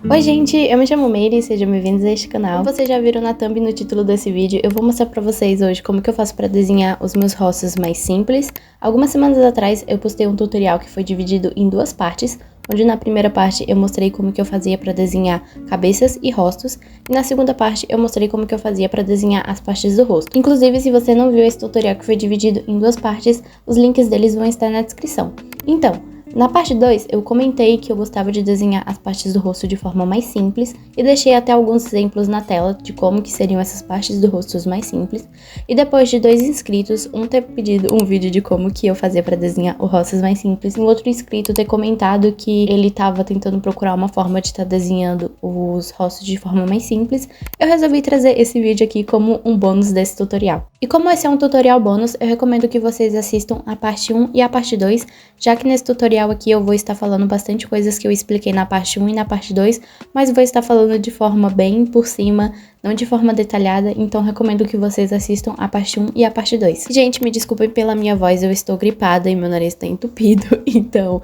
Oi gente, eu me chamo Meire, sejam bem-vindos a este canal. Como vocês já viram na thumb e no título desse vídeo, eu vou mostrar pra vocês hoje como que eu faço pra desenhar os meus rostos mais simples. Algumas semanas atrás eu postei um tutorial que foi dividido em duas partes, onde na primeira parte eu mostrei como que eu fazia pra desenhar cabeças e rostos, e na segunda parte eu mostrei como que eu fazia pra desenhar as partes do rosto. Inclusive, se você não viu esse tutorial que foi dividido em duas partes, os links deles vão estar na descrição. Então, na parte 2, eu comentei que eu gostava de desenhar as partes do rosto de forma mais simples e deixei até alguns exemplos na tela de como que seriam essas partes do rosto mais simples. E depois de 2 inscritos, um ter pedido um vídeo de como que eu fazia para desenhar os rostos mais simples e um outro inscrito ter comentado que ele estava tentando procurar uma forma de estar desenhando os rostos de forma mais simples, eu resolvi trazer esse vídeo aqui como um bônus desse tutorial. E como esse é um tutorial bônus, eu recomendo que vocês assistam a parte 1 e a parte 2, já que nesse tutorial aqui eu vou estar falando bastante coisas que eu expliquei na parte 1 e na parte 2, mas vou estar falando de forma bem por cima, não de forma detalhada, então recomendo que vocês assistam a parte 1 e a parte 2. Gente, me desculpem pela minha voz, eu estou gripada e meu nariz está entupido, então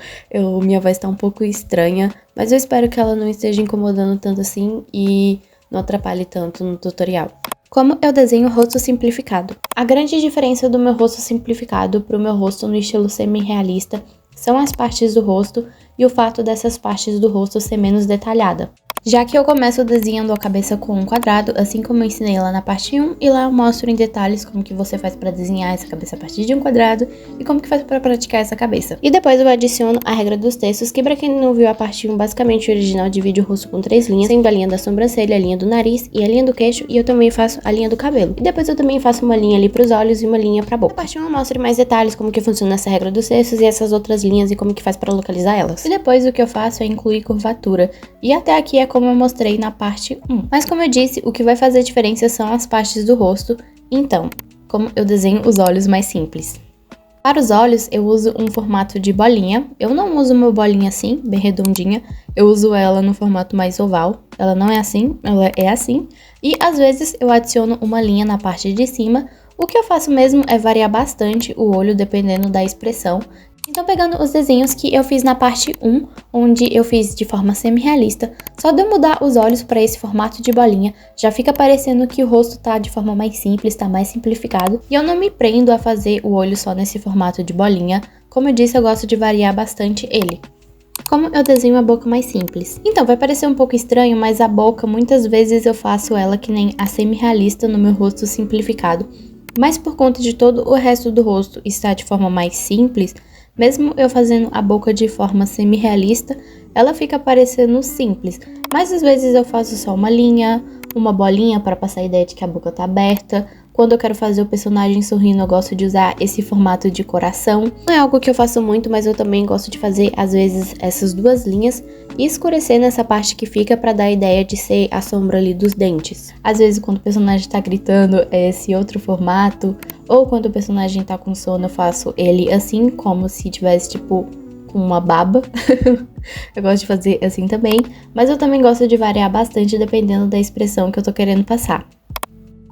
minha voz está um pouco estranha, mas eu espero que ela não esteja incomodando tanto assim e não atrapalhe tanto no tutorial. Como eu desenho o rosto simplificado? A grande diferença do meu rosto simplificado para o meu rosto no estilo semi-realista são as partes do rosto e o fato dessas partes do rosto ser menos detalhada. Já que eu começo desenhando a cabeça com um quadrado, assim como eu ensinei lá na parte 1, e lá eu mostro em detalhes como que você faz para desenhar essa cabeça a partir de um quadrado e como que faz para praticar essa cabeça. E depois eu adiciono a regra dos textos, que para quem não viu a parte 1, basicamente o original divide o rosto com 3 linhas, sendo a linha da sobrancelha, a linha do nariz e a linha do queixo, e eu também faço a linha do cabelo. E depois eu também faço uma linha ali para os olhos e uma linha para a boca. Na parte 1 eu mostro em mais detalhes como que funciona essa regra dos textos e essas outras linhas e como que faz para localizar elas. E depois o que eu faço é incluir curvatura. E até aqui é como eu mostrei na parte 1. Mas como eu disse, o que vai fazer diferença são as partes do rosto. Então, como eu desenho os olhos mais simples. Para os olhos, eu uso um formato de bolinha. Eu não uso uma bolinha assim, bem redondinha. Eu uso ela no formato mais oval. Ela não é assim, ela é assim. E às vezes eu adiciono uma linha na parte de cima. O que eu faço mesmo é variar bastante o olho dependendo da expressão. Então, pegando os desenhos que eu fiz na parte 1, onde eu fiz de forma semi-realista, só de eu mudar os olhos para esse formato de bolinha, já fica parecendo que o rosto tá de forma mais simples, tá mais simplificado. E eu não me prendo a fazer o olho só nesse formato de bolinha. Como eu disse, eu gosto de variar bastante ele. Como eu desenho a boca mais simples? Então, vai parecer um pouco estranho, mas a boca, muitas vezes eu faço ela que nem a semi-realista no meu rosto simplificado. Mas por conta de todo o resto do rosto estar de forma mais simples, mesmo eu fazendo a boca de forma semi-realista, ela fica parecendo simples. Mas às vezes eu faço só uma linha, uma bolinha para passar a ideia de que a boca tá aberta. Quando eu quero fazer o personagem sorrindo, eu gosto de usar esse formato de coração. Não é algo que eu faço muito, mas eu também gosto de fazer, às vezes, essas duas linhas e escurecer nessa parte que fica para dar a ideia de ser a sombra ali dos dentes. Às vezes, quando o personagem tá gritando, é esse outro formato. Ou quando o personagem tá com sono, eu faço ele assim, como se tivesse, tipo, com uma baba. Eu gosto de fazer assim também. Mas eu também gosto de variar bastante dependendo da expressão que eu tô querendo passar.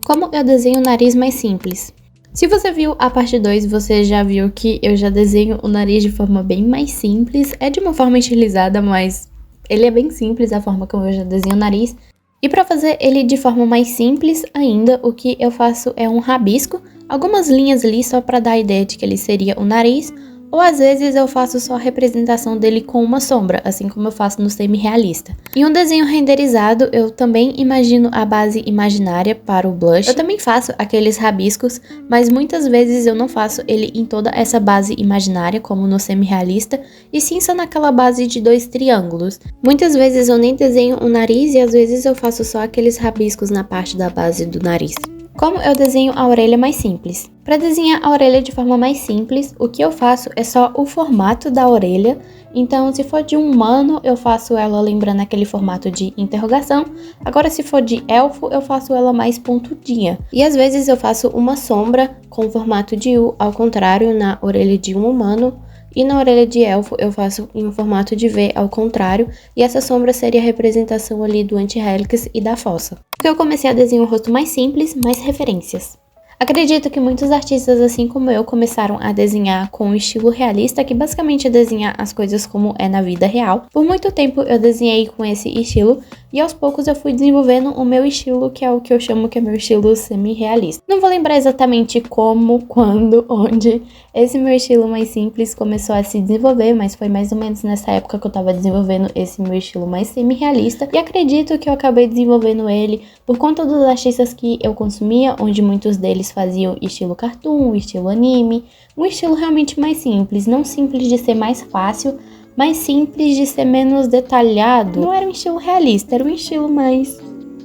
Como eu desenho o nariz mais simples? Se você viu a parte 2, você já viu que eu já desenho o nariz de forma bem mais simples. É de uma forma estilizada, mas ele é bem simples a forma como eu já desenho o nariz. E para fazer ele de forma mais simples ainda, o que eu faço é um rabisco, algumas linhas ali só para dar a ideia de que ele seria o nariz, ou às vezes eu faço só a representação dele com uma sombra, assim como eu faço no semi-realista. Em um desenho renderizado, eu também imagino a base imaginária para o blush. Eu também faço aqueles rabiscos, mas muitas vezes eu não faço ele em toda essa base imaginária, como no semi-realista, e sim só naquela base de 2 triângulos. Muitas vezes eu nem desenho o nariz e às vezes eu faço só aqueles rabiscos na parte da base do nariz. Como eu desenho a orelha mais simples? Para desenhar a orelha de forma mais simples, o que eu faço é só o formato da orelha. Então, se for de um humano, eu faço ela lembrando aquele formato de interrogação. Agora, se for de elfo, eu faço ela mais pontudinha. E às vezes eu faço uma sombra com formato de U, ao contrário, na orelha de um humano. E na orelha de elfo eu faço em um formato de V ao contrário, e essa sombra seria a representação ali do anti-helix e da fossa. Porque eu comecei a desenhar um rosto mais simples, mais referências. Acredito que muitos artistas, assim como eu, começaram a desenhar com um estilo realista, que basicamente é desenhar as coisas como é na vida real. Por muito tempo eu desenhei com esse estilo e aos poucos eu fui desenvolvendo o meu estilo, que é o que eu chamo que é meu estilo semi-realista. Não vou lembrar exatamente como, quando, onde esse meu estilo mais simples começou a se desenvolver, mas foi mais ou menos nessa época que eu tava desenvolvendo esse meu estilo mais semi-realista. E acredito que eu acabei desenvolvendo ele por conta dos artistas que eu consumia, onde muitos deles faziam estilo cartoon, estilo anime, um estilo realmente mais simples, não simples de ser mais fácil, mas simples de ser menos detalhado. Não era um estilo realista, era um estilo mais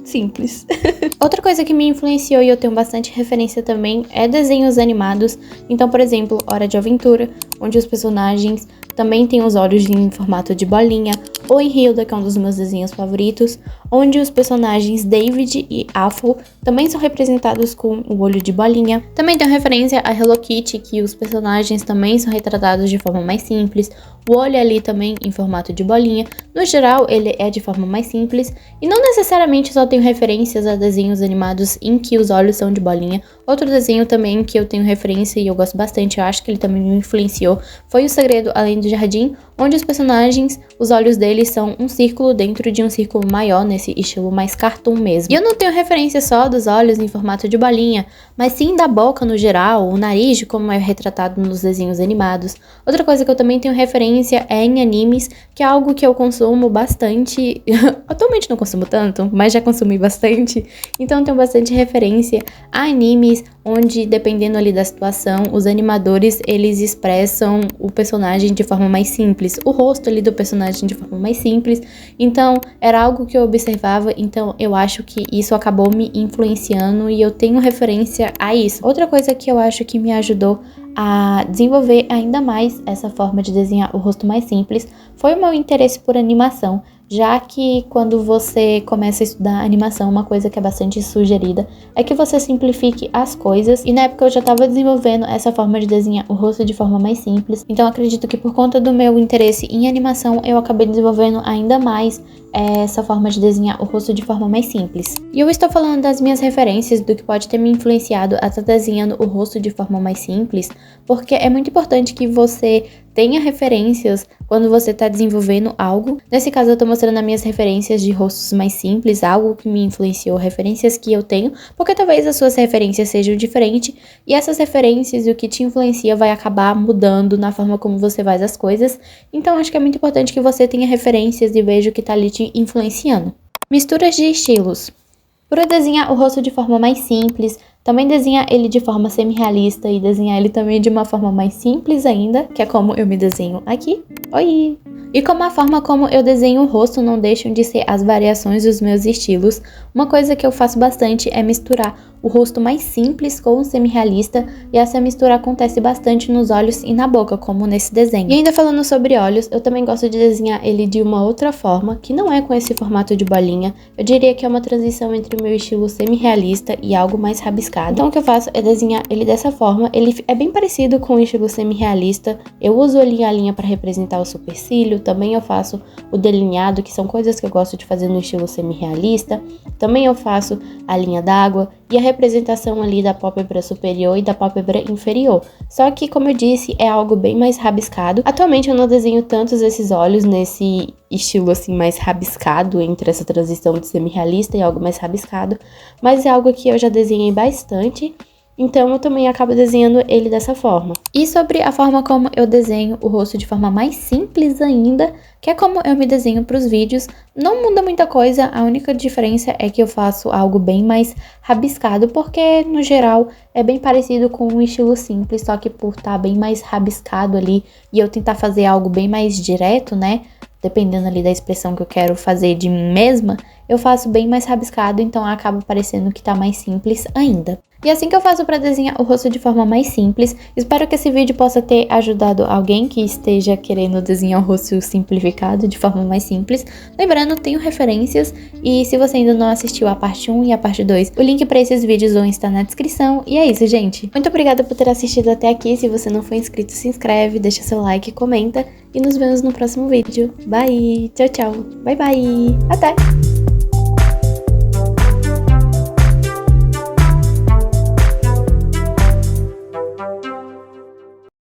simples. Outra coisa que me influenciou e eu tenho bastante referência também é desenhos animados. Então, por exemplo, Hora de Aventura, onde os personagens também têm os olhos em formato de bolinha, ou em Hilda, que é um dos meus desenhos favoritos, onde os personagens David e Apple também são representados com o olho de bolinha. Também tem referência a Hello Kitty, que os personagens também são retratados de forma mais simples, o olho ali também em formato de bolinha. No geral, ele é de forma mais simples, e não necessariamente só tenho referências a desenhos animados em que os olhos são de bolinha. Outro desenho também que eu tenho referência e eu gosto bastante, eu acho que ele também me influenciou, foi O Segredo Além do Jardim, onde os personagens, os olhos deles são um círculo dentro de um círculo maior, nesse estilo mais cartoon mesmo. E eu não tenho referência só dos olhos em formato de bolinha, mas sim da boca no geral, o nariz de como é retratado nos desenhos animados. Outra coisa que eu também tenho referência é em animes, que é algo que eu consumo bastante. Atualmente não consumo tanto, mas já consumi bastante. Então eu tenho bastante referência a animes, onde dependendo ali da situação, os animadores eles expressam o personagem de forma mais simples, o rosto ali do personagem de forma mais simples. Então era algo que eu observava, então eu acho que isso acabou me influenciando e eu tenho referência a isso. Outra coisa que eu acho que me ajudou a desenvolver ainda mais essa forma de desenhar o rosto mais simples foi o meu interesse por animação, já que quando você começa a estudar animação, uma coisa que é bastante sugerida é que você simplifique as coisas, e na época eu já estava desenvolvendo essa forma de desenhar o rosto de forma mais simples, então acredito que por conta do meu interesse em animação, eu acabei desenvolvendo ainda mais essa forma de desenhar o rosto de forma mais simples. E eu estou falando das minhas referências, do que pode ter me influenciado a estar desenhando o rosto de forma mais simples, porque é muito importante que você tenha referências quando você está desenvolvendo algo. Nesse caso eu estou mostrando as minhas referências de rostos mais simples, algo que me influenciou, referências que eu tenho, porque talvez as suas referências sejam diferentes, e essas referências e o que te influencia vai acabar mudando na forma como você faz as coisas. Então acho que é muito importante que você tenha referências e veja o que está ali te influenciando. Misturas de estilos. Para desenhar o rosto de forma mais simples, também desenhar ele de forma semi-realista e desenhar ele também de uma forma mais simples ainda, que é como eu me desenho aqui. Oi! E como a forma como eu desenho o rosto não deixam de ser as variações dos meus estilos, uma coisa que eu faço bastante é misturar o rosto mais simples com o semi-realista, e essa mistura acontece bastante nos olhos e na boca, como nesse desenho. E ainda falando sobre olhos, eu também gosto de desenhar ele de uma outra forma, que não é com esse formato de bolinha. Eu diria que é uma transição entre o meu estilo semi-realista e algo mais rabiscado. Então o que eu faço é desenhar ele dessa forma, ele é bem parecido com o estilo semi-realista. Eu uso ali a linha para representar o supercílio, também eu faço o delineado, que são coisas que eu gosto de fazer no estilo semi-realista. Também eu faço a linha d'água e a representação ali da pálpebra superior e da pálpebra inferior. Só que, como eu disse, é algo bem mais rabiscado. Atualmente eu não desenho tantos esses olhos nesse estilo assim mais rabiscado, entre essa transição de semi-realista e algo mais rabiscado, mas é algo que eu já desenhei bastante. Então eu também acabo desenhando ele dessa forma. E sobre a forma como eu desenho o rosto de forma mais simples ainda, que é como eu me desenho para os vídeos, não muda muita coisa, a única diferença é que eu faço algo bem mais rabiscado, porque no geral é bem parecido com um estilo simples, só que por estar bem mais rabiscado ali e eu tentar fazer algo bem mais direto, né? Dependendo ali da expressão que eu quero fazer de mim mesma, eu faço bem mais rabiscado, então acaba parecendo que tá mais simples ainda. E assim que eu faço para desenhar o rosto de forma mais simples. Espero que esse vídeo possa ter ajudado alguém que esteja querendo desenhar o rosto simplificado de forma mais simples. Lembrando, tenho referências, e se você ainda não assistiu a parte 1 e a parte 2, o link para esses vídeos vão estar na descrição. E é isso, gente. Muito obrigada por ter assistido até aqui. Se você não for inscrito, se inscreve, deixa seu like, comenta, e nos vemos no próximo vídeo. Bye! Tchau, tchau! Bye, bye! Até!